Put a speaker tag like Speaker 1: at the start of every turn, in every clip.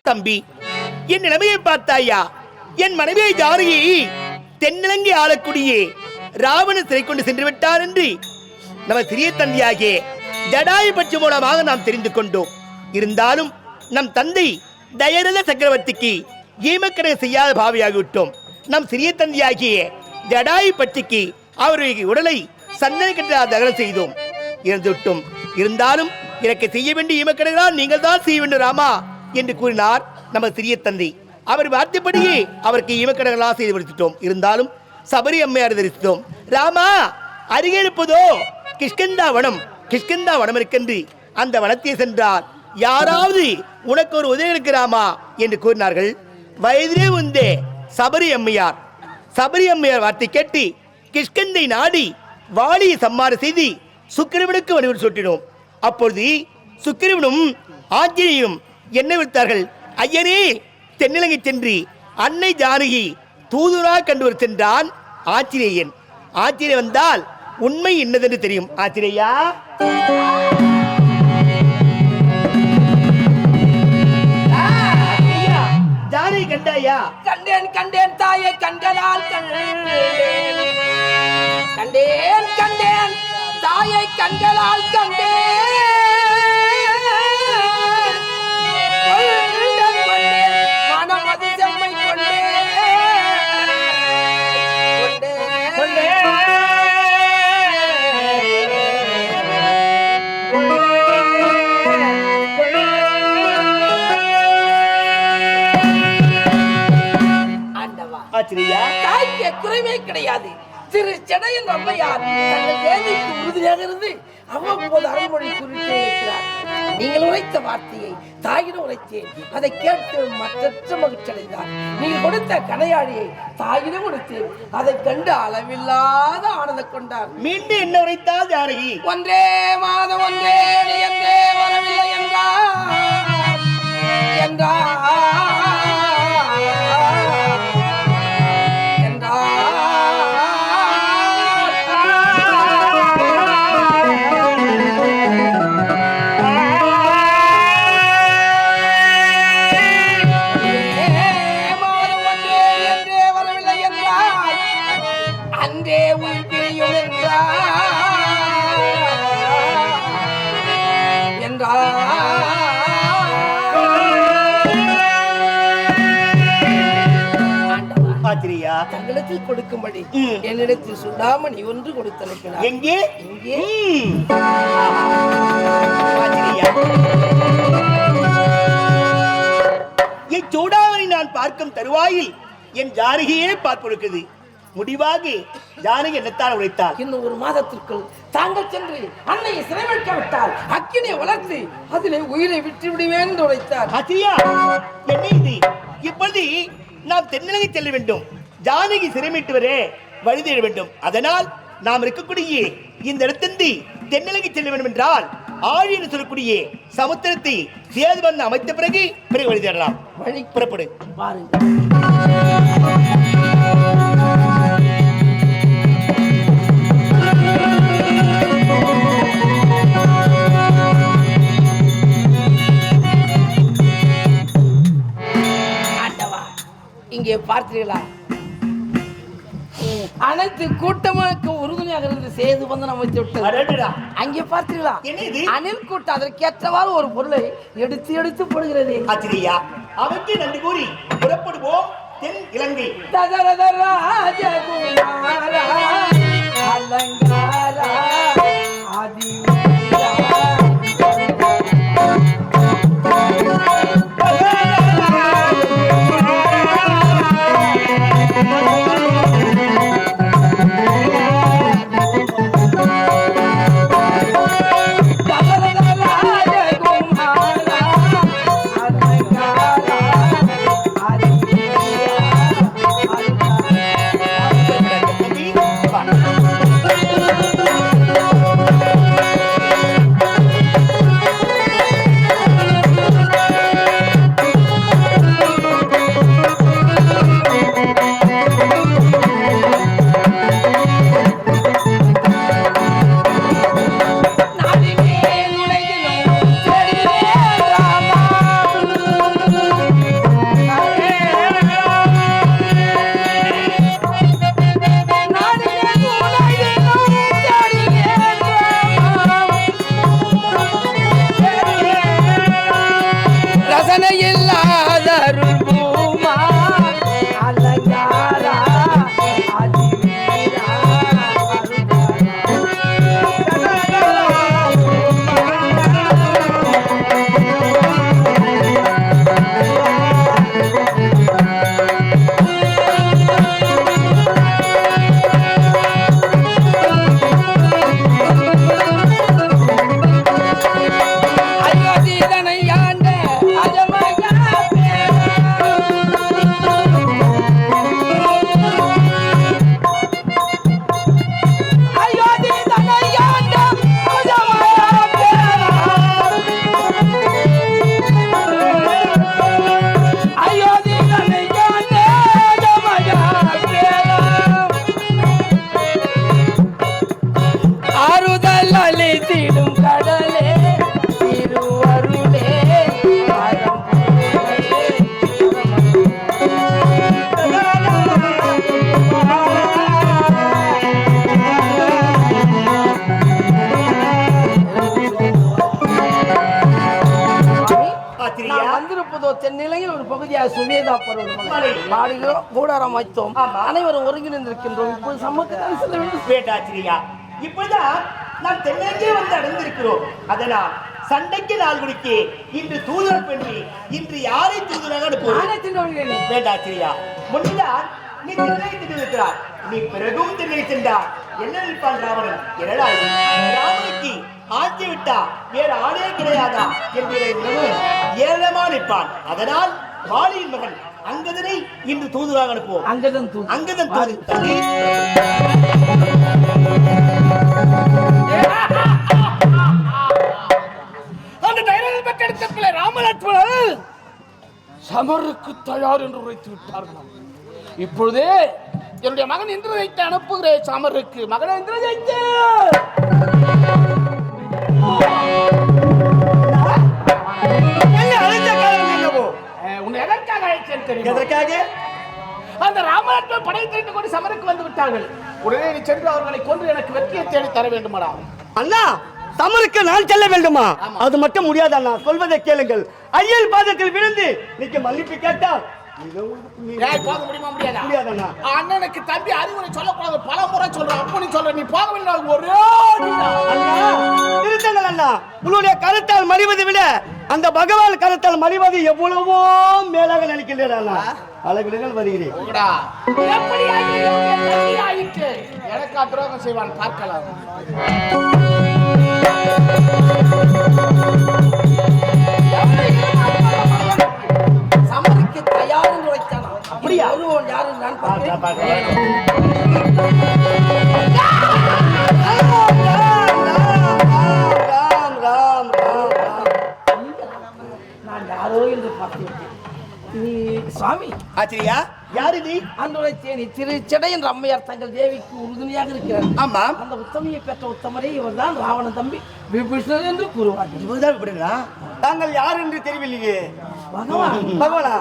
Speaker 1: தம்பி, என் நிலைமையை பார்த்தாயா? என் மனைவியை ஜானகியை தென்னிலங்கை ஆளக்கூடிய ராவணன் சிறை கொண்டு சென்று விட்டார் என்று நம்ம சிறிய தந்தையாகிய ஜடாயுபட்சி மூலமாக நாம் தெரிந்து கொண்டோம். இருந்தாலும் நம் தந்தை தயரத சக்கரவர்த்திக்கு ஈமக்கணக்கு செய்யாத பாவியாகிவிட்டோம். நம் சிறிய தந்தையாகிய ஜடாயுபட்சிக்கு அவருடைய உடலை சந்தன கட்ட தகனம் செய்தோம், இறந்துவிட்டோம். இருந்தாலும் எனக்கு செய்ய வேண்டிய ஈமக்கணக்கால் நீங்கள் தான் செய்ய வேண்டும் ராமா என்று கூறினார் நம்ம சிறிய தந்தை. அவர் வார்த்தைப்படியே அவருக்கு ஈமக்கணக்கெல்லாம் செய்து கொடுத்துட்டோம். இருந்தாலும் சபரி அம்மையார் தரிசித்தோம். ராமா, அருகே இருப்பதோ கிஷ்கிந்தா வனம். கிஷ்கிந்தா வனம் இருக்கின்ற அந்த வனத்தை சென்றால் யாராவது உனக்கு ஒரு உதவி இருக்கிறாமா என்று கூறினார்கள். வயதிலே வந்தே சபரி அம்மையார் வார்த்தை கேட்டு கிஷ்கிந்தை நாடி வாலியை சம்மாறு செய்து சுக்கிரவனுக்கு வடிவில் சுட்டினோம். அப்பொழுது சுக்கிரவனும் ஆஞ்சநேயும் என்ன விடுத்தார்கள்? ஐயனே, தென்னிலங்கை சென்று அன்னை ஜானகி தூதுராக கண்டு வர சென்றான் ஆஞ்சநேயன். ஆஞ்சநேயன் வந்தால் உண்மை என்னதென்று தெரியும். ஆஞ்சநேயா, ஜானகி கண்டாயா?
Speaker 2: கண்டேன் கண்டேன் தாயை கண்களால் கண்டேன் கண்டேன் தாயை கண்களால் கண்டேன் மனமது செம்மை தாய்க்கு குறைவே கிடையாது. திரு செடையன் அம்மையார் தங்கள் தேவிக்கு உறுதியாக இருந்து அவ்வப்போது அருள்மொழி குறித்து இருக்கிறார். நீங்கள் உரைத்த வார்த்தையை தாயிடம் உரைத்தேன். அதை கேட்டு மற்றற்ற மகிழ்ச்சி அடைந்தார். நீங்கள் கொடுத்த கனையாழியை தாயிடம் கொடுத்தேன். அதை கண்டு அளவில்லாத ஆனந்தம் கொண்டார்.
Speaker 1: மீண்டும் என்ன உரைத்தால் ஜானகி?
Speaker 2: ஒன்றே மாதம் ஒன்றே என்றே வரவில்லை என்றார். தங்களிடத்தில் கொடுக்கும்படி என்னிடத்தில் சுடாமணி ஒன்று கொடுத்து அனுப்பினார்.
Speaker 1: எங்கே? சூடாமணி நான் பார்க்கும் தருவாயில் என் ஜானகியே பார்ப்பொடுக்குது. முடிவாக ஜானகி என்னத்தான் உழைத்தார்?
Speaker 2: இன்னும் ஒரு மாதத்திற்குள் தாங்கள் சென்று அன்னையை சிறைவைக்க விட்டால் அக்கினை வளர்த்து அதிலே உயிரை விட்டு விடுவேன் என்று உழைத்தார்.
Speaker 1: என்ன இது? இப்பொழுது நாம் தென்னிலங்கை செல்ல வேண்டும். ஜானகி சிறைமிட்டு வர வழி தேட வேண்டும். அதனால் நாம் இருக்கக்கூடிய இந்த இடத்திலிருந்து தென்னிலங்கை செல்ல வேண்டும் என்றால் ஆழி என்று சொல்லக்கூடிய சமுத்திரத்தை சேது வந்து அமைத்த பிறகு வழி தேடலாம். வழி புறப்படு.
Speaker 2: இங்கே பார்த்தீர்களா? அனைத்து கூட்டமுக்கு உறுதுணையாக இருந்து சேது வந்து அமைத்து விட்டது. அங்கே பார்த்தீர்களா? அணில் கூட்டம் அதற்கேற்றவாறு ஒரு பொருளை எடுத்து எடுத்து போடுகிறது.
Speaker 1: அவருக்கு நன்றி கூறி புறப்படுவோம் தென் இலங்கை.
Speaker 2: அலங்காரா ஆதி தென்னிலையில் ஒரு பகுதியாக சுவேதா பருவமலை பாடுகிறோம், கூடாரம் வைத்தோம், அனைவரும் ஒருங்கிணைந்திருக்கின்றோம். இப்போது சமூகத்தான் செல்ல வேண்டும்.
Speaker 1: வேண்டாச்சிரியா, இப்பதான் நாம் தென்னங்கே வந்து அடைந்திருக்கிறோம். அதனால் சண்டைக்கு நாள் குடிக்க இன்று தூதர் பெண்ணி இன்று யாரை தூதராக அனுப்புவோம்? வேண்டாச்சிரியா, முன்னால் நீ திண்ணை திட்டிருக்கிறார், நீ பிறகும் திண்ணை சென்றார். என்ன நிற்பான் ராவணன்? என்னடா ராவனுக்கு ஆட்சி விட்டா வேறு ஆளே கிடையாதா என்கிற ஏழமா நிற்பான். அதனால் வாலியின் மகன் அங்கதனை இன்று தூதுராக அனுப்புவோம். அங்கதன்
Speaker 2: ராமலட்சுமணன் சமருக்கு தயார் என்று உரைத்து விட்டார்கள். இப்பொழுதே என்னுடைய மகன் இந்திரஜித்தை அனுப்புகிறேன் சமருக்கு. மகன் இந்திரஜித்து, உன்னை எதற்காக அழைத்தேன் தெரியும்? அந்த ராமலட்சுமணன் படை திரண்டு கொண்டு சமருக்கு வந்து விட்டார்கள். உடனே நீ சென்று அவர்களை கொன்று எனக்கு வெற்றியை தேடி தர வேண்டுமாடா?
Speaker 1: அண்ணா, சமருக்கு நான் செல்ல வேண்டுமா? அது மட்டும் முடியாது அண்ணா, சொல்வதை கேளுங்கள். ஐயல் பாதத்தில் விழுந்து நீங்க மன்னிப்பு கேட்டால்
Speaker 2: போக முடியுமா? முடியாதா? அண்ணனுக்கு தம்பி அறிவுரை சொல்லக்கூடாது, பல முறை சொல்றேன். அப்ப நீ சொல்ற, நீ போக வேண்டாம். ஒரே
Speaker 1: திருத்தங்கள் அண்ணா, உங்களுடைய கருத்தால் மறிவதை விட அந்த பகவான் கருத்தால் மறிவது எவ்வளவோ மேலாக நினைக்கின்றேன். அளவிடுங்கள், வருகிறேன்.
Speaker 2: எனக்கு துரோகம் செய்வான், பார்க்கலாம். சமருக்கு தயார் உரைத்தானா? அப்படியா? ஒருவன் யாரு நான் பார்க்கிறேன். நான் யாரோ என்று பார்த்தேன். நீ சுவாமி
Speaker 1: ஆச்சரியா, யாரு நீ?
Speaker 2: அன்றைய தேனி திரு செடையன் அம்மையார் தங்கள் தேவிக்கு உறுதுணையாக இருக்கிறார்.
Speaker 1: ஆமா,
Speaker 2: அந்த உத்தமையை பெற்ற உத்தமரே இவர்தான் ராவணன் தம்பி விபீஷணன் என்று கூறுவார்கள்.
Speaker 1: இவர்தான் விடுங்களா? தாங்கள் யார் என்று தெரியவில்லையே.
Speaker 2: பகவானா?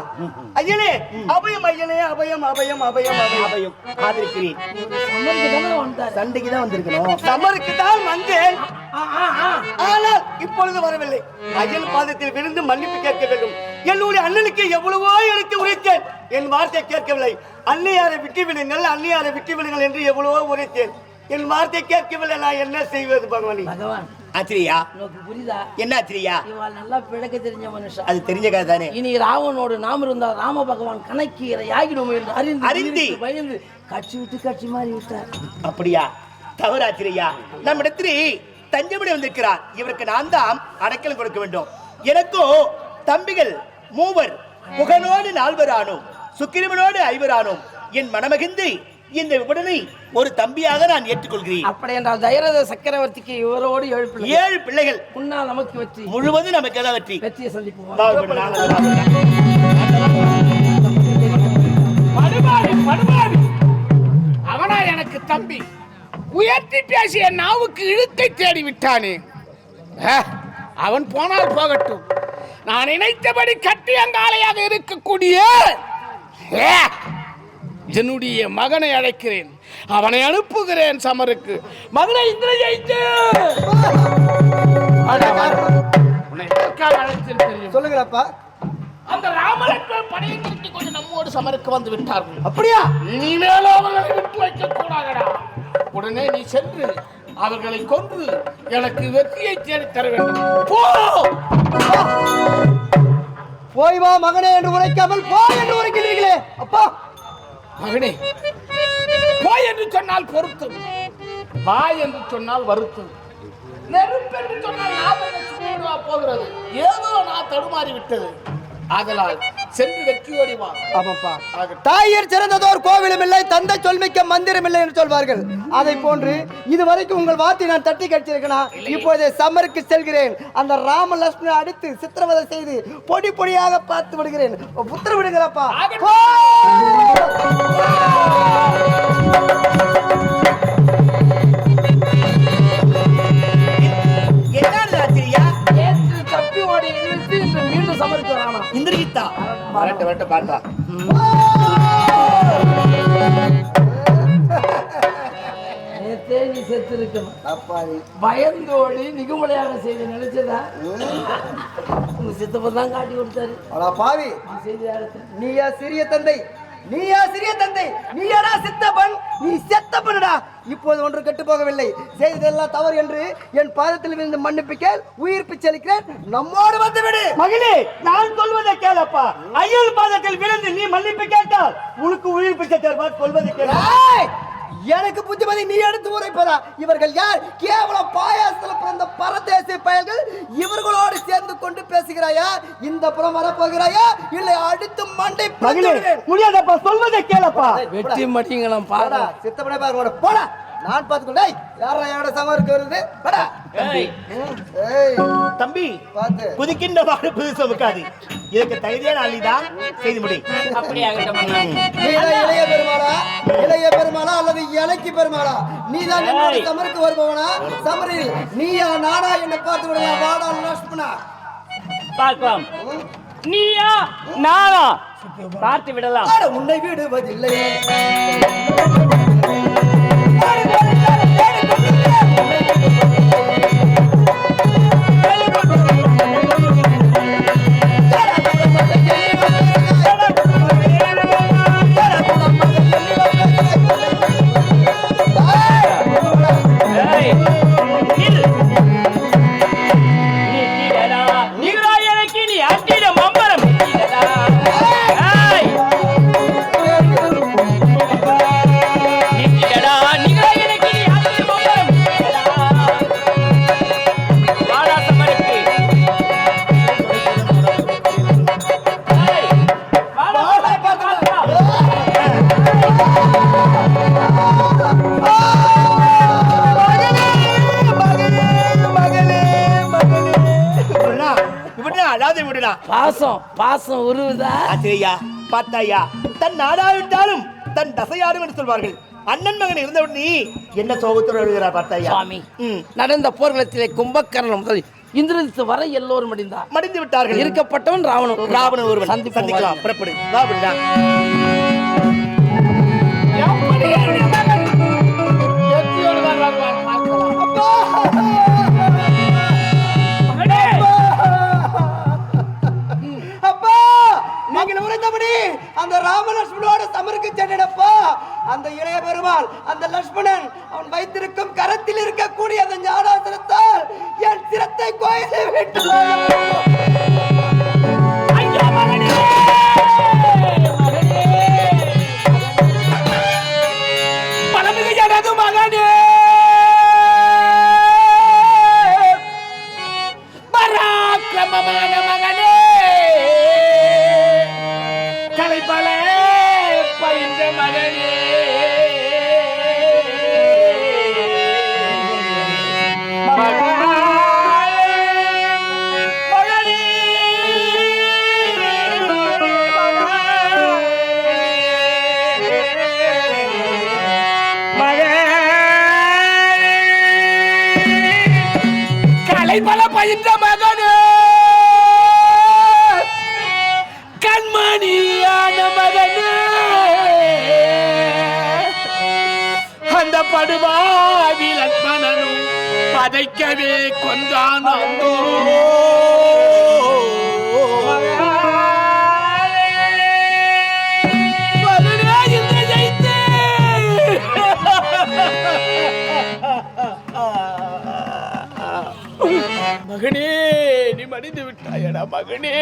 Speaker 1: ஐயனே அபயம், ஐயனே அபயம், அபயம், அபயம், அபயம். ஆதரிக்கிறேன். சண்டைக்கு தான் வந்திருக்கணும். சமருக்கு தான் வந்தேன், ஆனால் இப்பொழுது வரவில்லை. ஐயன் பாதத்தில் விழுந்து மன்னிப்பு கேட்க வேண்டும். என்னுடைய அண்ணனுக்கு எவ்வளவோ எனக்கு உரைத்தேன், என் வார்த்தை கேட்கவில்லை. அன்னையாரை விட்டு விடுங்கள், அன்னையாரை விட்டு விடுங்கள் என்று எவ்வளவோ உரைத்தேன், என் வார்த்தை கேட்கவில்லை. நான் என்ன செய்வது பகவானி?
Speaker 2: பகவான்
Speaker 1: ஆச்சரியா,
Speaker 2: புரியுதா?
Speaker 1: என்ன ஆச்சரியா?
Speaker 2: இவள் நல்லா பிழக்க தெரிஞ்ச மனுஷன்.
Speaker 1: அது தெரிஞ்ச கதை தானே.
Speaker 2: இனி ராவனோடு நாம் இருந்தால் ராம பகவான் கணக்கீரை ஆகிடும் என்று அறிந்து பயந்து கட்சி விட்டு கட்சி மாறி விட்டார்.
Speaker 1: அப்படியா? தவறாச்சிரியா, நம்மிடத்தில் தஞ்சமணி வந்திருக்கிறார். இவருக்கு நான் தான் அடைக்கலம் கொடுக்க வேண்டும். எனக்கோ தம்பிகள் மூவர், புகனோடு நால்வரானோம், சுக்கிரமனோடு ஐவரானோம். என் மனமகிழ்ந்து இந்த உடனே ஒரு தம்பியாக நான் ஏற்றுக்கொள்கிறேன்.
Speaker 2: அப்படி என்றால் தைரத சக்கரவர்த்திக்கு இவரோடு
Speaker 1: 7 பிள்ளைகள்.
Speaker 2: முன்னால் நமக்கு வெற்றி,
Speaker 1: முழுவதும் நமக்கு தான் வெற்றி.
Speaker 2: வெற்றியை சந்திப்போம். அவனா எனக்கு தம்பி? உயர்த்தி பேசிய நாவுக்கு இழுத்தை தேடி விட்டானே. அவன் போனால் போகட்டும். நான் நினைத்தபடி கட்டியங்காலையாக இருக்கக்கூடிய என்னுடைய மகனை அழைக்கிறேன், அவனை அனுப்புகிறேன் சமருக்கு. மகனை இந்திரஜித்து,
Speaker 1: சொல்லுங்கப்பா.
Speaker 2: அந்த ராமலட்சுமணன் படையை நிறுத்தி கொண்டு நம்மோடு சமருக்கு வந்து விட்டார்கள்.
Speaker 1: அப்படியா?
Speaker 2: இனிமேல் அவர்களை விட்டு வைக்க கூடாதடா. உடனே நீ சென்று அவர்களை கொன்று எனக்கு வெற்றியை தேடி தர வேண்டும்.
Speaker 1: போய் வா மகனே என்று உரைக்காமல் போ என்று உரைக்கிறீர்களே. அப்பா
Speaker 2: மகனே, போய் என்று சொன்னால் பொருத்தம், வா என்று சொன்னால் வருத்தம், நெருப்பு என்று சொன்னால் போகிறது. ஏதோ நான் தடுமாறி விட்டது. ஆதலால் சென்று வெற்றியோடி வா.
Speaker 1: ஆமாப்பா, தாயர் சிறந்ததோர் கோவிலும் இல்லை, தந்தை சொல்மிக்க மந்திரம் இல்லை என்று சொல்வார்கள். அதை போன்று இதுவரைக்கும் உங்கள் வார்த்தை நான் தட்டி கழிச்சிருக்கேன். இப்போது சமருக்கு செல்கிறேன். அந்த ராம லட்சுமணனை அடித்து சித்திரவதை செய்து பொடி பொடியாக பார்த்து விடுகிறேன். புத்திர விடுங்களப்பா. தப்பி ஓடி மீண்டும் சமருக்கு வரானா? இந்திரஜித்தா வரட்ட வரட்ட பார்த்தா
Speaker 2: நேரத்தே நீ செத்து இருக்கணும்.
Speaker 3: அப்பாவி
Speaker 2: பயந்தோடி நிகுமலையாக செய்த நினைச்சதா உங்க சித்தப்பா தான் காட்டி கொடுத்தாரு.
Speaker 3: அடா பாவி,
Speaker 2: நீ செய்த யாரத்தை
Speaker 3: நீயா சிறிய தந்தை, நீயா சிறிய தந்தை, நீயாடா சித்தப்பன், நீ செத்தப்பனடா. இப்போது ஒன்று கெட்டு போகவில்லை, செய்ததெல்லாம் தவறு என்று என் பாதத்தில் விழுந்து மன்னிப்பிக்க உயிர் பிச்சளிக்கிறேன். நம்மோடு வந்து விடு.
Speaker 1: மகனே, நான் சொல்வதை கேளப்பா. ஐயன் பாதத்தில் விழுந்து நீ மன்னிப்பு கேட்டால் உனக்கு உயிர் பிச்சை தருவார். சொல்வதை கேள.
Speaker 3: ஏய், எனக்கு புத்திமதி நீ எடுத்து உரைப்பதா? இவர்கள் யார்? கேவலம் பாயாசத்தில் பிறந்த பரதேசி பயல்கள். இவர்களோடு சேர்ந்து கொண்டு பேசுகிறாயா? இந்த புறம் வரப்போகிறாயா? இல்லை அடுத்து மண்டை
Speaker 1: மகனே, முடியாதப்பா, சொல்வதை கேளப்பா.
Speaker 2: வெட்டி மடிங்களாம் பாடா.
Speaker 3: சித்தப்பனே பாருங்க, போடா. நான் பார்த்துக்கொண்டே யாரா என்னோட சமருக்கு வருது. போடா. ஏய்
Speaker 1: தம்பி,
Speaker 3: பாத்து
Speaker 1: புதுக்கின்ற மாடு புது சுமக்காது. இதுக்கு தைரியான அள்ளிதான் செய்து முடி.
Speaker 3: நீதான் இளைய பெருமாளா, இளைய பெருமாளா அல்லது இலைக்கு பெருமாளா? நீதான் என்னோட சமருக்கு வருபவனா? சமரில் நீயா நானா என்னை பார்த்து விடலாம். வாடா லட்சுமணா,
Speaker 4: பார்க்கலாம். நீயா நானா பார்த்து விடலாம்.
Speaker 3: உன்னை விடுவதில்லை.
Speaker 2: பாசம் பாசம் உருவுதா?
Speaker 1: ஆச்சரியா, பார்த்தாயா, தன் நாடாவிட்டாலும் தன் தசையாடும் என்று சொல்வார்கள். அண்ணன் மகன் இருந்தவுடன் நீ என்ன சோகத்தோடு எழுதுகிறார் பார்த்தாயா?
Speaker 2: சுவாமி, நடந்த போர்க்களத்திலே கும்பகர்ணன் முதல் இந்திரஜித் வரை எல்லோரும்
Speaker 1: மடிந்து விட்டார்கள்.
Speaker 2: இருக்கப்பட்டவன் ராவணன்.
Speaker 1: ராவணன் ஒருவன். சந்திக்கலாம். புறப்படு. வா விடா.
Speaker 3: அந்த ராமலட்சுமணோட சமருக்கு சென்றப்பா அந்த இளைய பெருமாள் அந்த லட்சுமணன் அவன் வைத்திருக்கும் கரத்தில் இருக்கக்கூடிய அந்த ஞானாசனத்தால் என் சிரத்தை கோயிலை விட்டு
Speaker 2: பலமிகு ஜனது மகனே பராக்கிரமமான மகனே கலைபல பயின்ற மகனே கலைபல பயின்ற மகனே கண்மணியான மகனே அந்த படுபாவி லட்சுமணனும் பதைக்கவே கொன்றான். மகனே, நீ மடிந்து விட்டாயடா மகனே.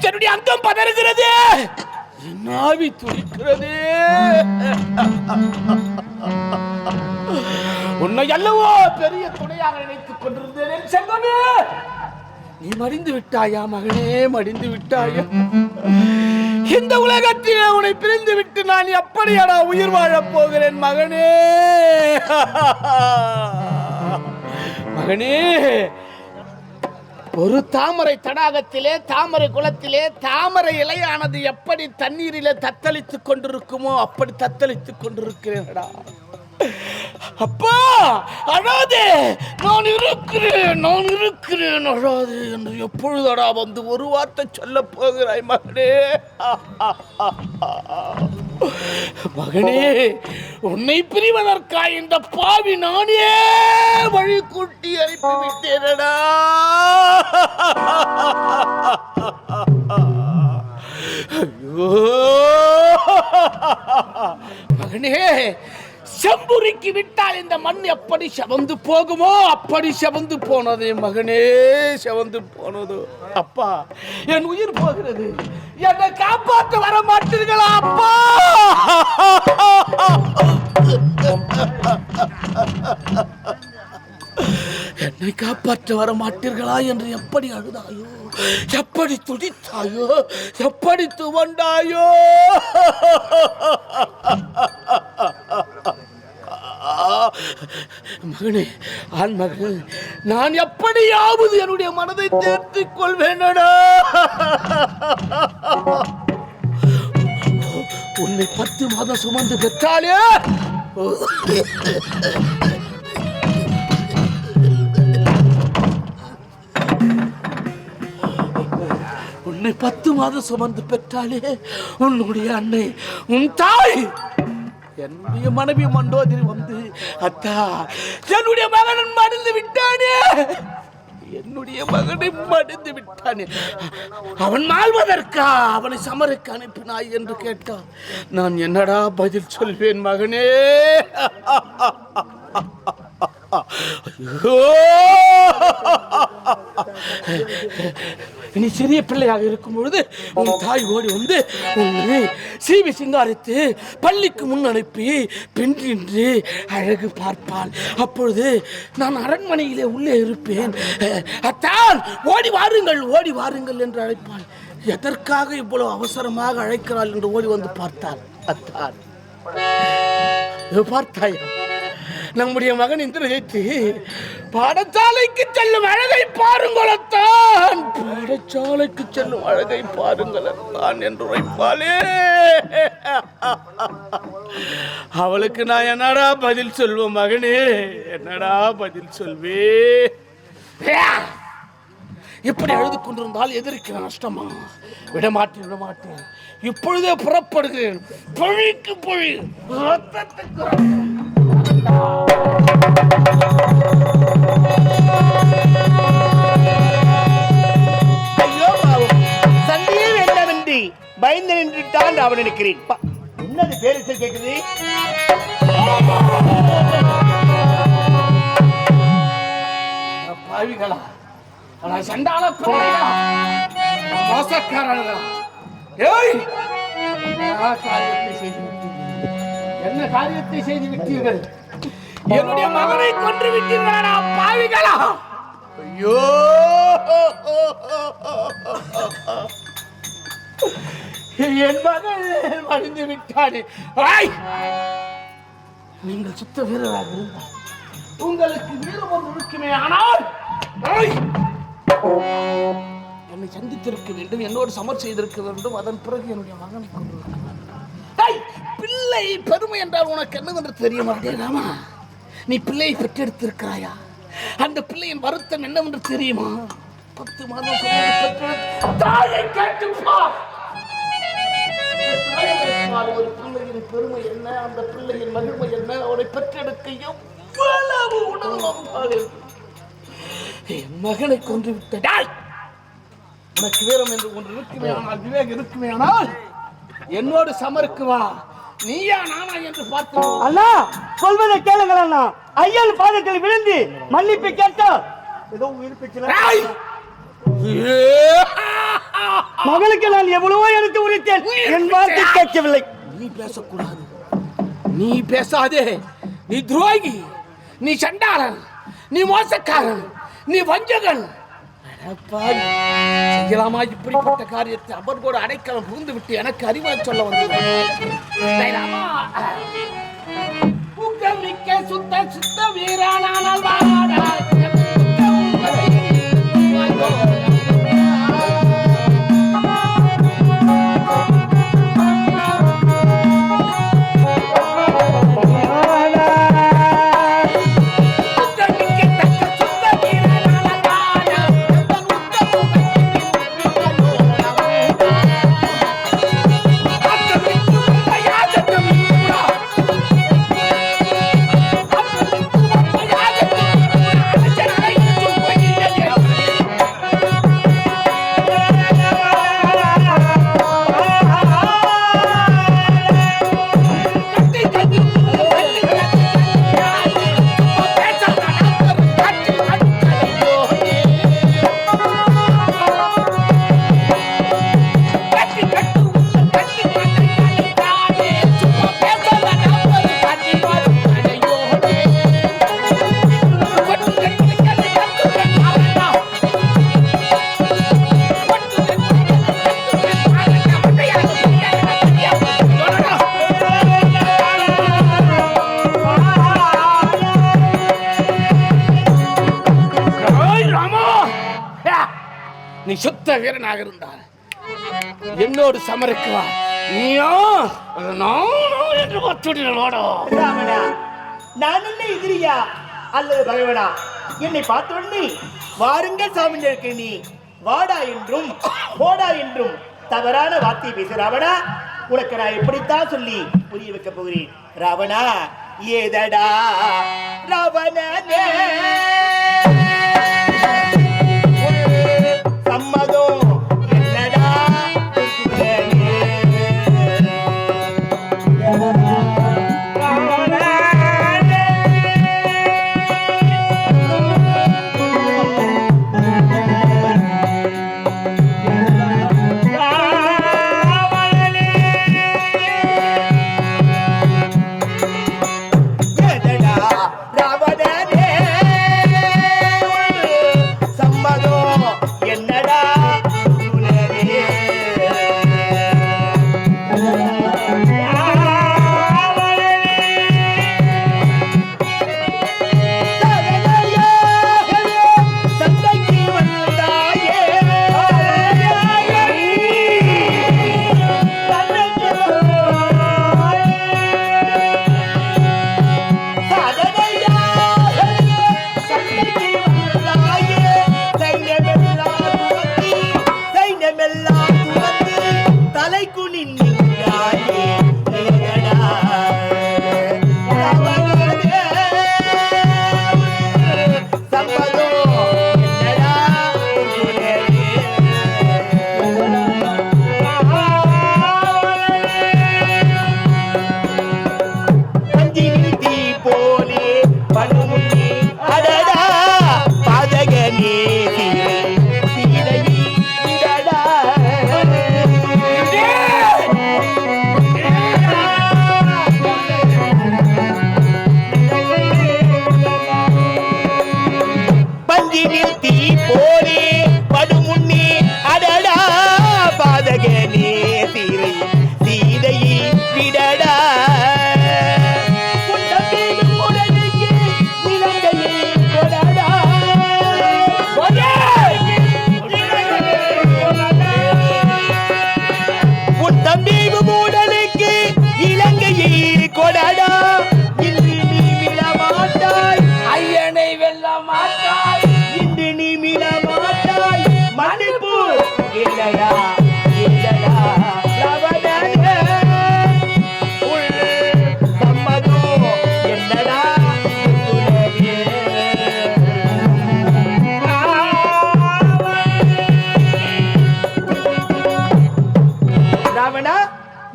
Speaker 2: என்னுடைய அங்கம் பதறுகிறது, நாவி துடிக்கிறது. உன்னை அல்லவோ பெரிய துணையாக நினைத்துக் கொண்டிருந்தேன் செல்வமே. நீ மடிந்து விட்டாயா மகனே, மடிந்து விட்டாயா? இந்த உலகத்திலே உன்னை பிரிந்து விட்டு நான் எப்படியாடா உயிர் வாழப் போகிறேன் மகனே. மகனே, ஒரு தாமரை தடாகத்திலே தாமரை குளத்திலே தாமரை இலையானது எப்படி தண்ணீரிலே தத்தளித்துக் கொண்டிருக்குமோ அப்படி தத்தளித்துக் கொண்டிருக்கிறேன்டா. அப்பா அழாதே, நான் இருக்கிறேன், நான் இருக்கிறேன், அழாதே என்று எப்பொழுதடா வந்து ஒரு வார்த்தை சொல்ல போகிறாய் மகனே? மகனே, உன்னை பிரிவதற்கா இந்த பாவி நானே வழி கூட்டி அனுப்பிவிட்டேனடா. ஐயோ மகனே, செம்புரிக்கு விட்டால் இந்த மண் எப்படி செவந்து போகுமோ அப்படி செவந்து போனது மகனே, செவந்து போனது. அப்பா, என் உயிர் போகிறது, என்னை காப்பாற்ற வர மாட்டீர்களா அப்பா? என்னை காப்பாற்ற வர மாட்டீர்களா என்று எப்படி அழுதாயோ, எப்படி துடித்தாயோ, எப்படி துவண்டாயோ. மகனே, ஆண் மகன், நான் எப்படியாவது என்னுடைய மனதை தேர்த்திக் கொள்வேனடா. உன்னை 10 மாதம் சுமந்து பெற்றாலே உன்னை 10 மாதம் சுமந்து பெற்றாலே உன்னுடைய அன்னை, உன் தாய், என்னுடைய மனைவி மண்டோதரி வந்து, அத்தா, என்னுடைய மகன் மடிந்து விட்டானே, என்னுடைய மகனை மடிந்து விட்டானே, அவன் மாழ்வதற்கா அவனை சமருக்கு அனுப்பினாய் என்று கேட்டான். நான் என்னடா பதில் சொல்வேன் மகனே? நீ சிறிய பிள்ளையாக இருக்கும் பொழுது உன் தாய் ஓடி வந்து உன்னை சீவி சிங்காரித்து பள்ளிக்கு முன் அனுப்பி பின்னின்று அழகு பார்ப்பாள். அப்பொழுது நான் அரண்மனையிலே உள்ளே இருப்பேன். அத்தான், ஓடி வாருங்கள், ஓடி வாருங்கள் என்று அழைப்பாள். எதற்காக இவ்வளவு அவசரமாக அழைக்கிறாள் என்று ஓடி வந்து பார்த்தாள். அத்தான், பார்த்தாய், நம்முடைய மகன் இந்திரஜித்து பாடசாலைக்கு செல்லும் அழகை பாருங்களத்தான், பாடசாலைக்கு செல்லும் அழகை பாருங்களத்தான் என்று உரைப்பாளே. அவளுக்கு நான் என்னடா பதில் சொல்வேன் மகனே? என்னடா பதில் சொல்வே? இப்படி அழுது கொண்டிருந்தால் எதிர்க்கிற நஷ்டமா? விடமாட்டேன். இப்பொழுதே புறப்படுகிறேன். பொழிக்கு பொழி, ரத்தத்துக்கு
Speaker 1: ஐயோ பாவம், சண்டையே வேண்டாம் என்று பயந்து நின்றுட்டான் அவன் நினைக்கிறேன். என்னது பேரிச்சல் கேட்குது?
Speaker 2: பாவிகளா, சண்டால மோசக்காரர்களா, என்ன காரியத்தை செய்து விட்டீர்கள்? என்னுடைய மகனை கொன்று விட்டீர்களா பாவிகளா? ஐயோ, என் மகள் மடிந்து விட்டானே. நீங்கள் சுத்த வீரராக இருந்தால் உங்களுக்கு வீரம் ஒன்று இருக்குமே, ஆனால் என்னை சந்தித்திருக்க வேண்டும், என்னோடு சமர் செய்திருக்க வேண்டும். அதன் பிறகு என்னுடைய மகனை கொண்டிருக்க வேண்டும். பிள்ளை பெருமை என்றால் உனக்கு என்னவென்று தெரிய மாட்டேங்காமா? நீ பிள்ளையை பெற்றெடுத்திருக்கிறாயா? அந்த பிள்ளையின் வருத்தம் என்னவென்று தெரியுமா? 10 மாதம் தாயை கேட்டுப்பா. ஒரு பிள்ளையின் பெருமை என்ன, அந்த பிள்ளையின் மகிழ்மை என்ன, அவரை பெற்றெடுக்க எவ்வளவு உணர்வு. என் மகனை கொன்று விட்டாய். உனக்கு வீரம் என்று ஒன்று இருக்குமே ஆனால், விவேகம் இருக்குமே ஆனால், என்னோடு சமருக்கு வா. நீயா நானா என்று பார்த்து.
Speaker 3: அண்ணா, சொல்வதை கேளுங்கள் அண்ணா. ஐயன் பாதத்தில் விழுந்து மன்னிப்பு கேட்டா ஏதோ உயிர் பிச்சை. மகளுக்கு நான் எவ்வளவோ எடுத்து உரைத்தேன், என் வார்த்தை கேட்கவில்லை.
Speaker 2: நீ பேசக்கூடாது, நீ பேசாதே. நீ துரோகி, நீ சண்டாளன், நீ மோசக்காரன், நீ வஞ்சகன். செய்யலாமா இப்படிப்பட்ட காரியத்தை? அவர் கூட அடைக்கலம் புகுந்து விட்டு எனக்கு அறிவுரை சொல்ல வந்தது. சுத்த சுத்த வீரானால் நீ சுத்த வீரனாக இருந்தால் என்னோடு சமருக்கு வா. நீயோ நானும் என்று ஒத்துடலோடோ.
Speaker 1: ராவணா, நான் என்ன எதிரியா அல்லது பகைவனா? என்னை பார்த்தோன்னே வாருங்கள் சாமி இருக்க நீ வாடா என்றும் போடா என்றும் தவறான வார்த்தை பேச ராவணா. உனக்கு நான் எப்படித்தான் சொல்லி புரிய வைக்க போகிறேன். ராவணா ஏதடா ராவணனே சம்மதம் என்னடா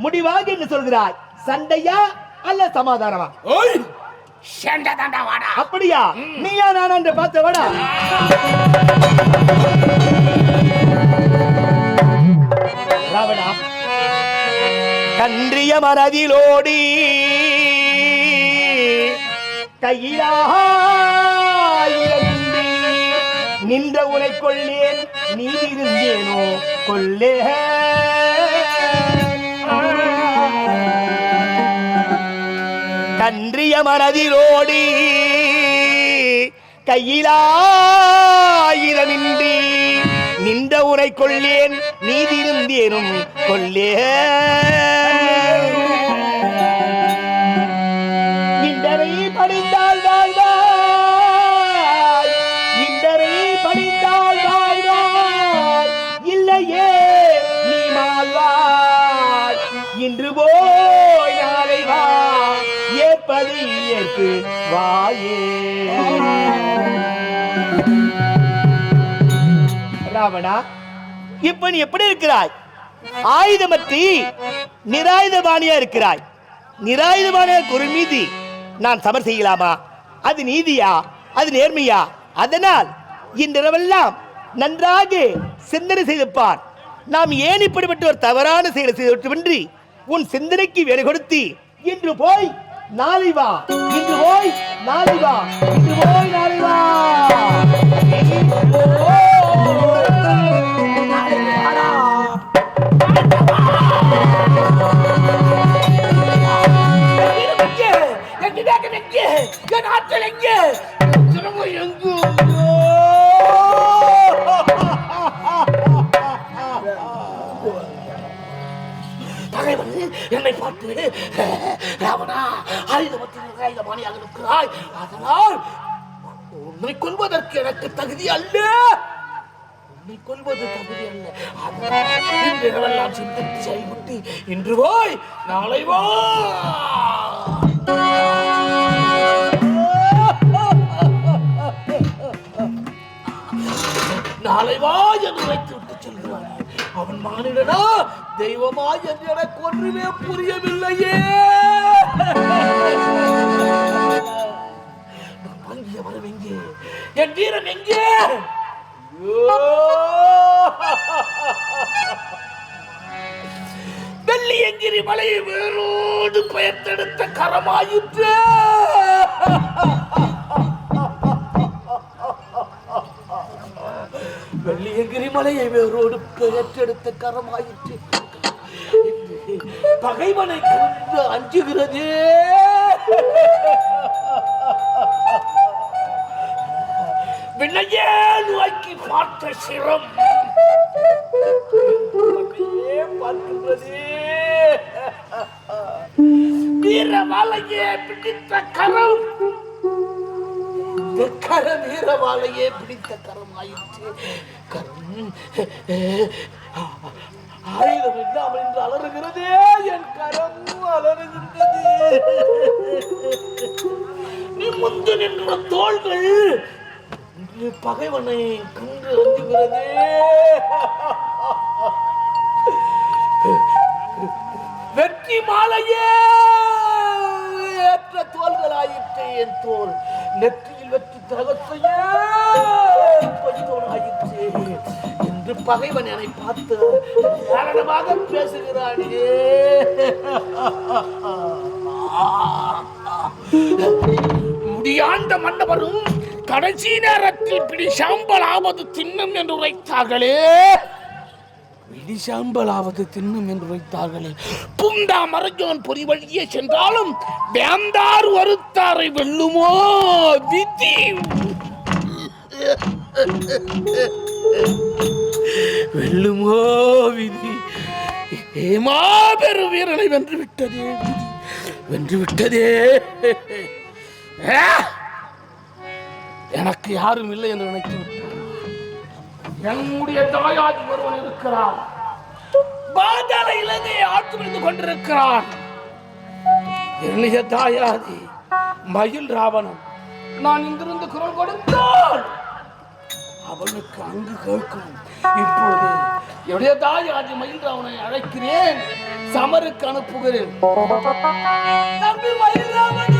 Speaker 1: முடிவாக என்ன சொல்கிறாய்? சண்டையா அல்ல சமாதானமா?
Speaker 2: சண்டை தாண்டா வாடா.
Speaker 1: அப்படியா? நீயா நானா என்று பார்த்த வாடா. ராவணா, கன்றிய மனதிலோடி கையிலாயிரந்தி நின்ற உனை கொள்ளேன் நீதி இருந்தேனோ கொல்லே. கன்றிய மனதிலோடி கையிலாயிரமின்றி நின்ற உரை கொள்ளேன் நீதி இருந்தேனும் கொல்லே. இண்டரை படிந்தால் வாழ்வாய், இண்டரை படிந்தால் வாழ்வாய், இல்லையே நீ மாழ்வாய். இன்று போய் நாளை வா, ஏற்பது ஏற்கு வாயே. ராவணா, இப்ப நீ எப்படி இருக்கிறாய்? ஆயுதமற்றி நிராயுதபாணியா இருக்கிறாய். நிராயுதபாணியா ஒரு மீதி நான் சமர் செய்யலாமா? அது நீதியா? அது நேர்மையா? அதனால் இன்றிரவெல்லாம் நன்றாக சிந்தனை செய்து பார். நாம் ஏன் இப்படிப்பட்ட ஒரு தவறான செயலை செய்துவின்றி உன் சிந்தனைக்கு வேறு கொடுத்து இன்று போய் நாளை வா, இன்று போய் நாளை வா, இன்று போய் நாளை வா.
Speaker 2: விட்டாய். அதனால் உன்னை கொல்வதற்கு எனக்கு தகுதி அல்ல. உன்னை கொல்வது தகுதி அல்ல. அதனால் இன்று இரவெல்லாம் சிந்தித்து செயல்பட்டு இன்று போய் நாளை வா. நாளை வா என்று வைத்து விட்டு செல்கிறான். அவன் மானிடனா தெய்வமா என்று எனக்கு ஒன்றுமே புரியவில்லையே. வாங்கிய வரம் எங்கே? என் வீரன் எங்கே? வெள்ளியங்கிரி மலையை வேரோடு பெயர்த்தெடுத்த கரமாயிற்று. வெள்ளியங்கிரி மலையை வேரோடு பெயர்த்தெடுத்த கரமாயிற்று. பகைவனை கண்டு அஞ்சுகிறதே. விண்ணையே நோக்கி பார்த்த சிரம் பார்க்கின்றதே. வீரவாளையே பிடித்த கரம் வீரவாளையே பிடித்த கரம் ஆயிற்று. கரம் ஆயுதம் இல்லாமல் என்று அலறுகிறதே. என் கரம் அலறுகின்றது. நீ முந்து நின்ற தோள்கள் பகைவனை கண்டு அஞ்சுகிறதே. வெற்றி மாலையே ஏற்ற தோள்களாயிற்று. என் தோல் நெற்றியில் வெற்றி தகத்தையே ஆயிற்று என்று பகைவன் என்னை பார்த்து காரணமாக பேசுகிறானே. முடியாண்ட மன்னவரும் கடைசி நேரத்தில் பிடி சாம்பலாவது தின்னும் என்று உரைத்தார்களே. பிடி சாம்பலாவது தின்னும் என்று உரைத்தார்களே. புந்தா மறைஞ்சவன் பொறி வழியே சென்றாலும் வேந்தார் வருத்தாரை வெல்லுமோ விதி. வெல்லுமோ விதி. மாபெரும் வீரனை வென்று விட்டதே விதி. வென்று விட்டதே. எனக்கு யாரும் இல்லை என்று நினைத்து விட்டார். என்னுடைய தாயாதி ஒருவன் இருக்கிறான். பாதாள இலங்கையை ஆட்சி புரிந்து கொண்டிருக்கிறான். என்னுடைய தாயாதி மயில் ராவணன். நான் இங்கிருந்து குரல் கொடுத்தால் அவனுக்கு அங்கு கேட்கும். இப்போது என்னுடைய தாயாதி மயில் ராவணனை அழைக்கிறேன். சமருக்கு அனுப்புகிறேன். தம்பி மயில் ராவணன்,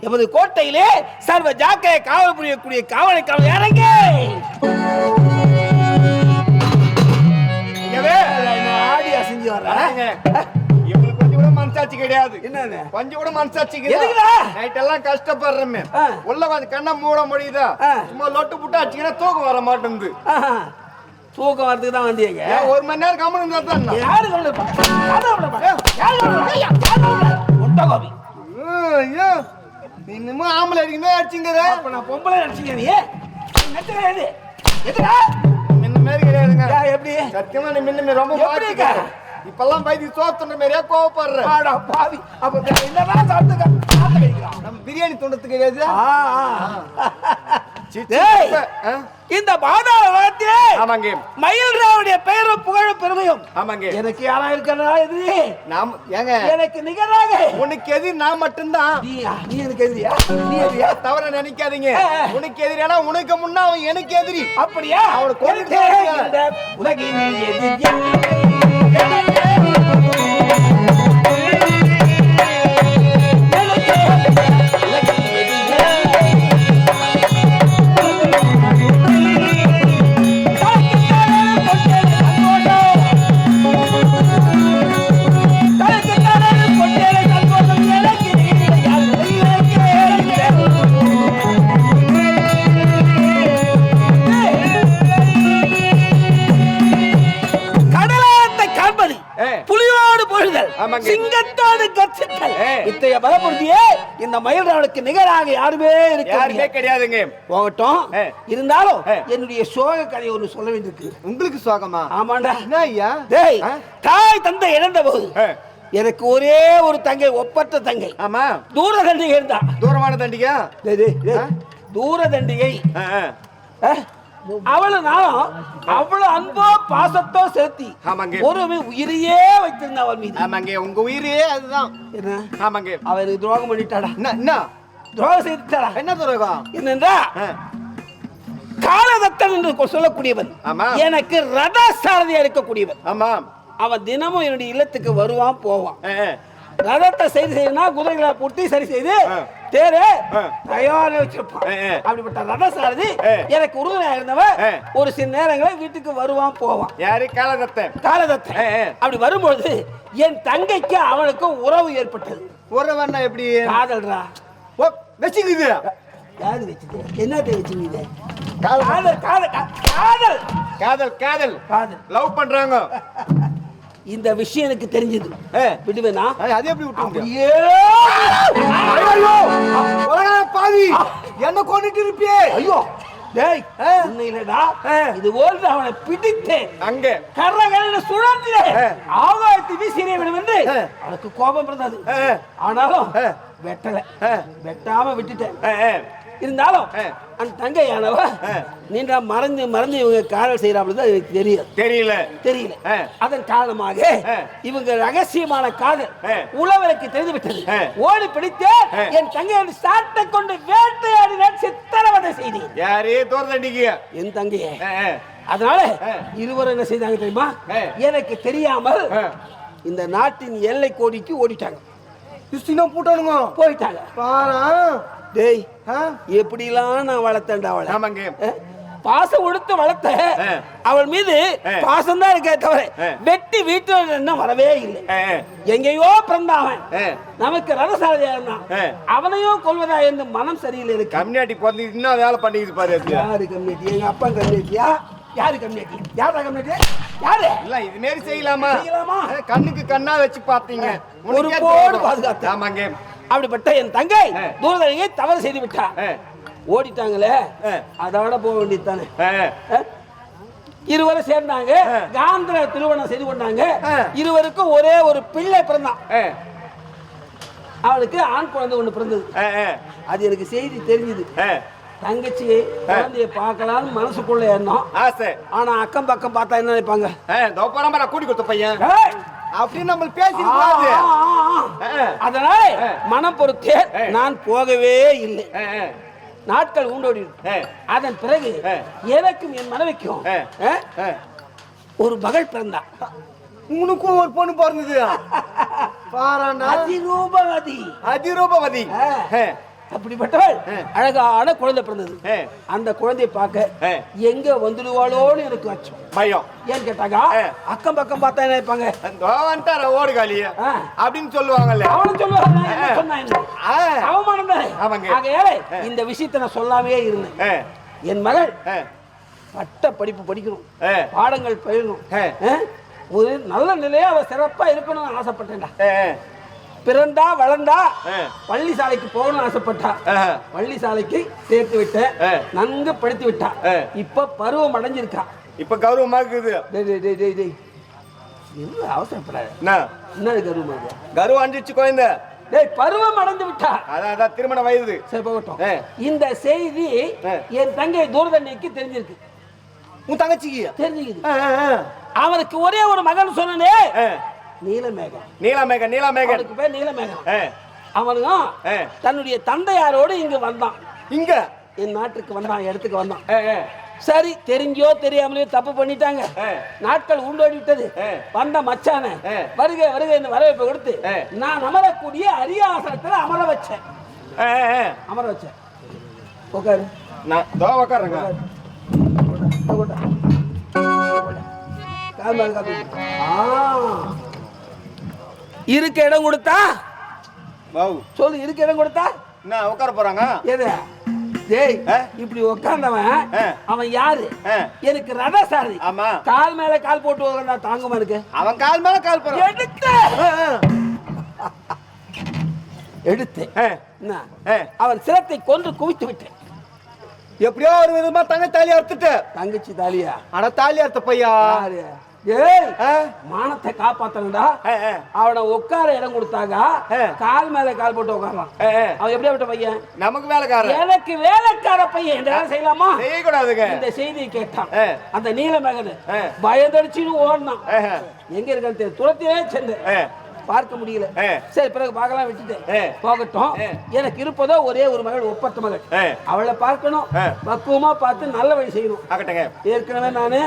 Speaker 2: எமது கோட்டையிலே சர்வ ஜாக்கிரை காவல் புரியக்கூடிய காவல் இறங்க. ஆடி அசைஞ்சு வர்றாங்க.
Speaker 3: இவங்களுக்கு கொஞ்சம் கூட மனசாட்சி கிடையாது.
Speaker 2: என்னன்னு
Speaker 3: கொஞ்சம் கூட மனசாட்சி
Speaker 2: எதுக்குடா?
Speaker 3: நைட் எல்லாம் கஷ்டப்படுறமே. உள்ள வந்து கண்ணை மூட முடியுதா? சும்மா லொட்டு புட்டு அடிச்சுக்கினா தூக்கம் வர மாட்டேங்குது.
Speaker 2: தூக்கம் வரதுக்கு தான் வந்தீங்க.
Speaker 3: ஒரு மணி நேரம் கம்மனு இருந்தா தான்
Speaker 2: யாரு
Speaker 3: நீ இன்னமும் ஆம்பளை அடிக்கணும் அடிச்சுங்கிற.
Speaker 2: நான் பொம்பளை அடிச்சுங்க. நீ எதுடா
Speaker 3: முன்ன மாதிரி கிடையாதுங்க.
Speaker 5: இல்லங்க
Speaker 2: எப்படி
Speaker 5: சத்தியமா நீ முன்ன ரொம்ப
Speaker 2: எப்படி இருக்க?
Speaker 5: மாறிட்ட. இப்பெல்லாம் பைதி சோத்துன்ற மாதிரியா கோவப்படுற.
Speaker 2: ஆடா பாவி அப்ப வேற என்னதான் சாப்பிட்டு வைக்கிறான்
Speaker 5: நம்ம பிரியாணி துண்டத்துக்கு கிடையாது.
Speaker 2: டேய், இந்த பாதாள உலகத்திலே
Speaker 5: ஆமாங்க
Speaker 2: மயில் ராவுடைய பெயரும் புகழும் பெருமையும்
Speaker 5: ஆமாங்க.
Speaker 2: எனக்கு யாரா இருக்கிறதா எதிரி
Speaker 5: நாம் ஏங்க
Speaker 2: எனக்கு நிகராக
Speaker 5: உனக்கு எதிரி நான் மட்டும்தான்.
Speaker 2: நீ எனக்கு எதிரியா நீ எதிரியா
Speaker 5: தவற நினைக்காதீங்க. உனக்கு எதிரினா உனக்கு முன்ன அவன் எனக்கு எதிரி.
Speaker 2: அப்படியா
Speaker 5: அவனை கொன்னுட்டு
Speaker 2: எனக்கு
Speaker 5: தான்
Speaker 2: இந்த உலகில் எதிரி
Speaker 5: ஆமாங்க.
Speaker 2: சிங்கத்தோடு கட்சித்தல் இத்தைய பலப்படுத்தியே இந்த மயில்ராவுக்கு நிகராக யாருமே
Speaker 5: யாருமே கிடையாதுங்க.
Speaker 2: போகட்டும் இருந்தாலும் என்னுடைய சோக கதையை ஒன்று சொல்ல வேண்டியிருக்கு.
Speaker 5: உங்களுக்கு சோகமா?
Speaker 2: ஆமாண்டா.
Speaker 5: என்ன ஐயா?
Speaker 2: டேய், தாய் தந்தை இழந்த போது எனக்கு ஒரே ஒரு தங்கை, ஒப்பற்ற தங்கை.
Speaker 5: ஆமா.
Speaker 2: தூர தண்டிகை இருந்தா.
Speaker 5: தூரமான தண்டிகா?
Speaker 2: தூர தண்டிகை. அவளை நானும் அவ்வளவு அன்போ பாசத்தோ செலுத்தி ஒரு உயிரையே வைத்திருந்தா அவள் மீது.
Speaker 5: ஆமாங்க, உங்க உயிரே அதுதான்.
Speaker 2: என்ன?
Speaker 5: ஆமாங்க.
Speaker 2: அவருக்கு துரோகம் பண்ணிட்டாடா.
Speaker 5: என்ன
Speaker 2: துரோகம் செய்துட்டாடா.
Speaker 5: என்ன துரோகம்?
Speaker 2: என்னன்றா காலதத்தன் என்று சொல்லக்கூடியவன் எனக்கு ரத சாரதியா இருக்கக்கூடியவன்.
Speaker 5: ஆமா.
Speaker 2: அவன் தினமும் என்னுடைய இல்லத்துக்கு வருவான் போவான். ரதத்தை சரி செய்யணும்னா குதிரைகளை பூட்டி சரி செய்து தேரே தயார வச்சிருப்பான். அப்படிப்பட்ட ரத சாரதி எனக்கு உறுதுணையா இருந்தவன் ஒரு சில நேரங்களில் வீட்டுக்கு வருவான் போவான்.
Speaker 5: யாரு? காலதத்தன்.
Speaker 2: காலதத்தன். அப்படி வரும்பொழுது என் தங்கைக்கு அவனுக்கும் உறவு ஏற்பட்டது.
Speaker 5: உறவுன்னா எப்படி?
Speaker 2: காதல்ரா.
Speaker 5: ஓ, வெச்சிக்குது.
Speaker 2: யாரு வெச்சிது? என்னத்தை வெச்சிக்குது?
Speaker 5: காதல்
Speaker 2: காதல் காதல்
Speaker 5: காதல் காதல்
Speaker 2: காதல்
Speaker 5: லவ் பண்றாங்க.
Speaker 2: இந்த விஷயம் எனக்கு தெரிஞ்சது. விடுவேனா?
Speaker 5: அது எப்படி விட்டுங்க?
Speaker 2: ஐயோ
Speaker 5: பாவி, என்ன கொண்டுட்டு இருப்பியே?
Speaker 2: ஐயோ டேய், இன்னும் இல்லடா. இது ஓல்டு அவனை பிடித்தேன்.
Speaker 5: அங்க
Speaker 2: கர்ரகன சுழந்து ஆகாயத்தை வீசினே விடும் என்று எனக்கு கோபம் இருந்தது. ஆனாலும் வெட்டல. வெட்டாம விட்டுட்டேன். இருந்தாலும் அந்த தங்கையானவ நீண்ட மறந்து மறந்து இவங்க காதல் செய்யறாங்க எனக்கு தெரியல. அதன் காரணமாக இவங்க ரகசியமான காதல் உழவருக்கு தெரிந்து விட்டது. ஓடி பிடித்து என் தங்கையோட சாட்டை கொண்டு வேட்டையாடினால் சித்திரவதை செய்தேன்.
Speaker 5: யாரே தோர்தண்டிக்கு என்
Speaker 2: தங்கையே. அதனால இருவரும் என்ன செய்தாங்க தெரியுமா? எனக்கு தெரியாமல் இந்த நாட்டின் எல்லை கோடிக்கு ஓடிட்டாங்க. போயிட்டாங்க. டேய், எப்படிலாம் நான் வளர்த்தேன்டா அவளை.
Speaker 5: ஆமாங்க.
Speaker 2: பாசம் கொடுத்து வளர்த்த அவள் மீது பாசம் தான் இருக்கே தவிர வெட்டி வீட்டு வரவே இல்லை. எங்கேயோ பிறந்தாவன் நமக்கு ரதசாரதியா இருந்தான். அவனையும் கொள்வதா என்று மனம் சரியில்லை இருக்கு.
Speaker 5: கம்யூனிட்டி பிறந்து இன்னும் வேலை பண்ணிட்டு பாரு.
Speaker 2: யாரு கம்யூனிட்டி? எங்க அப்பா கம்யூனிட்டியா? யாரு கம்யூனிட்டி? யாரா கம்யூனிட்டி? யாரு?
Speaker 5: இல்ல இது மாரி செய்யலாமா? கண்ணுக்கு கண்ணா வச்சு பாத்தீங்க.
Speaker 2: ஒரு போடு பாதுகாத்து.
Speaker 5: ஆமாங்க.
Speaker 2: அப்படிப்பட்ட என் தங்கை தூரதனியை தவறு செய்து விட்டா. ஓடிட்டாங்களே, அதோட போக வேண்டியதுதானே. இருவரும் சேர்ந்தாங்க. காந்திர திருமணம் செய்து கொண்டாங்க. இருவருக்கும் ஒரே ஒரு பிள்ளை பிறந்தான். அவனுக்கு ஆண் குழந்தை ஒண்ணு பிறந்தது. அது எனக்கு செய்தி தெரிஞ்சது. தங்கச்சி குழந்தைய பார்க்கலாம்னு மனசுக்குள்ள எண்ணம் ஆசை. ஆனா அக்கம் பக்கம் பார்த்தா என்ன நினைப்பாங்க?
Speaker 5: கூட்டி கொடுத்த பையன் அப்படின்னு நம்ம பேசி.
Speaker 2: அதனால மனம் பொறுத்தே நான் போகவே இல்லை. நாட்கள் உண்டோடி. அதன் பிறகு எனக்கும் என் மனைவிக்கும் ஒரு மகள் பிறந்தா.
Speaker 5: உனக்கும் ஒரு பொண்ணு பிறந்தது. அதிரூபவதி.
Speaker 2: அப்படிப்பட்டவள் அழகான குழந்தை பிறந்தது. அந்த குழந்தையை பார்க்க எங்க வந்துடுவாளோன்னு எனக்கு அச்சம்,
Speaker 5: பயம்.
Speaker 2: ஏன்னு கேட்டாங்க அக்கம் பக்கம் பார்த்தா என்ன நினைப்பாங்க?
Speaker 5: ஓடு காலிய அப்படின்னு சொல்லுவாங்கல்ல.
Speaker 2: அவனும் சொல்லுவாங்க. அவமானம் தானே. இந்த விஷயத்தை நான் சொல்லாமே இருந்தேன். என் மகள் பட்ட படிப்பு படிக்கணும், பாடங்கள் பயிரணும், ஒரு நல்ல நிலையா அவ சிறப்பா இருக்கணும்னு ஆசைப்பட்டேன்டா. பிறந்தா வளர்ந்தா பள்ளி சாலைக்கு போகணும்னு ஆசைப்பட்டா. பள்ளி சாலைக்கு சேர்த்து விட்ட, நன்கு படித்து விட்டா. இப்ப பருவம் அடைஞ்சிருக்கா.
Speaker 5: இப்ப கௌரவமா இருக்குது.
Speaker 2: டேய் டேய் டேய் டேய் டேய் என்ன அவசரப்படாத.
Speaker 5: என்ன
Speaker 2: என்ன கருமா இது?
Speaker 5: கௌரவம் அஞ்சிச்சு குழந்தை.
Speaker 2: டேய் பருவம் அடைந்து விட்டா.
Speaker 5: அதான் திருமண வயது.
Speaker 2: சரி போகட்டும்.
Speaker 5: ஆ.
Speaker 2: இந்த செய்தி என் தங்கை தூரதண்ணிக்கு தெரிஞ்சிருக்கு.
Speaker 5: உன் தங்கச்சிக்கு
Speaker 2: தெரிஞ்சுக்குது. அவனுக்கு ஒரே ஒரு மகன் சொன்னனே, நீலமேகன்.
Speaker 5: நீலமேகன்
Speaker 2: அவனுக்கு பேர் நீலமேகன். அவனும் தன்னுடைய தந்தையாரோடு இங்க வந்தான்.
Speaker 5: இங்க
Speaker 2: என் நாட்டுக்கு வந்தான், இடத்துக்கு வந்தான். சரி, தெரிஞ்சோ தெரியாமலையோ தப்பு பண்ணிட்டாங்க. நாட்கள் உண்டோடி விட்டது. வந்த மச்சான வருக வருக என்று வரவேற்பை கொடுத்து நான் அமரக்கூடிய அரிய ஆசனத்துல அமர வச்சேன். உட்காரு.
Speaker 5: நான் தோ உட்காருங்க.
Speaker 2: இருக்க இடம் கொடுத்தா
Speaker 5: வாவ்
Speaker 2: சொல்லு. இருக்க இடம் கொடுத்தா
Speaker 5: என்ன உட்கார போறாங்க?
Speaker 2: எது? டேய், இப்படி உட்கார்ந்தவன் அவன் யாரு? எனக்கு ரத சாரதி.
Speaker 5: ஆமா.
Speaker 2: கால் மேல கால் போட்டு உட்கார்ந்தா தாங்குமா இருக்கு?
Speaker 5: அவன் கால் மேல கால் போறான்.
Speaker 2: எடுத்து அவன் சிரத்தை கொன்று குவித்து விட்டேன்.
Speaker 5: எப்படியோ ஒரு விதமா தங்க தாலி அறுத்துட்டு.
Speaker 2: தங்கச்சி தாலியா?
Speaker 5: அட தாலி அறுத்த பையா.
Speaker 2: மானத்தை காப்பாத்தனடா. அவனை உட்கார இடம் கொடுத்தாங்க. கால் மேல கால் போட்டு உட்காரலாம். அவன் எப்படி விட்ட பையன்?
Speaker 5: நமக்கு வேலைக்காரன். எனக்கு
Speaker 2: வேலைக்கார பையன். இந்த வேலை செய்யலாமா?
Speaker 5: செய்யக்கூடாதுங்க.
Speaker 2: இந்த செய்தியை கேட்டான் அந்த நீலமேகன். பயந்தடிச்சுன்னு ஓடினான். எங்க இருக்கான்னு துரத்தியே சென்றேன். பார்க்க முடியல. சரி, பிறகு பார்க்கலாம் விட்டுட்டேன். போகட்டும். எனக்கு இருப்பதோ ஒரே ஒரு மகள், ஒப்பற்ற மகள். அவளை பார்க்கணும், பக்குவமா பார்த்து நல்ல வழி செய்யணும். ஏற்கனவே நானு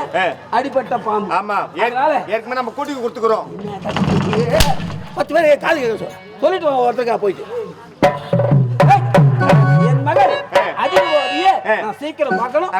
Speaker 2: அடிபட்ட பாம்பு.
Speaker 5: ஆமா, ஏற்கனவே நம்ம கூட்டிக்கு கொடுத்துக்கிறோம்.
Speaker 2: 10 பேர் காது சொல்லிட்டு ஒருத்தருக்கா போயிட்டு என் மகள் அதிக நான் சீக்கிரம் பார்க்கணும்.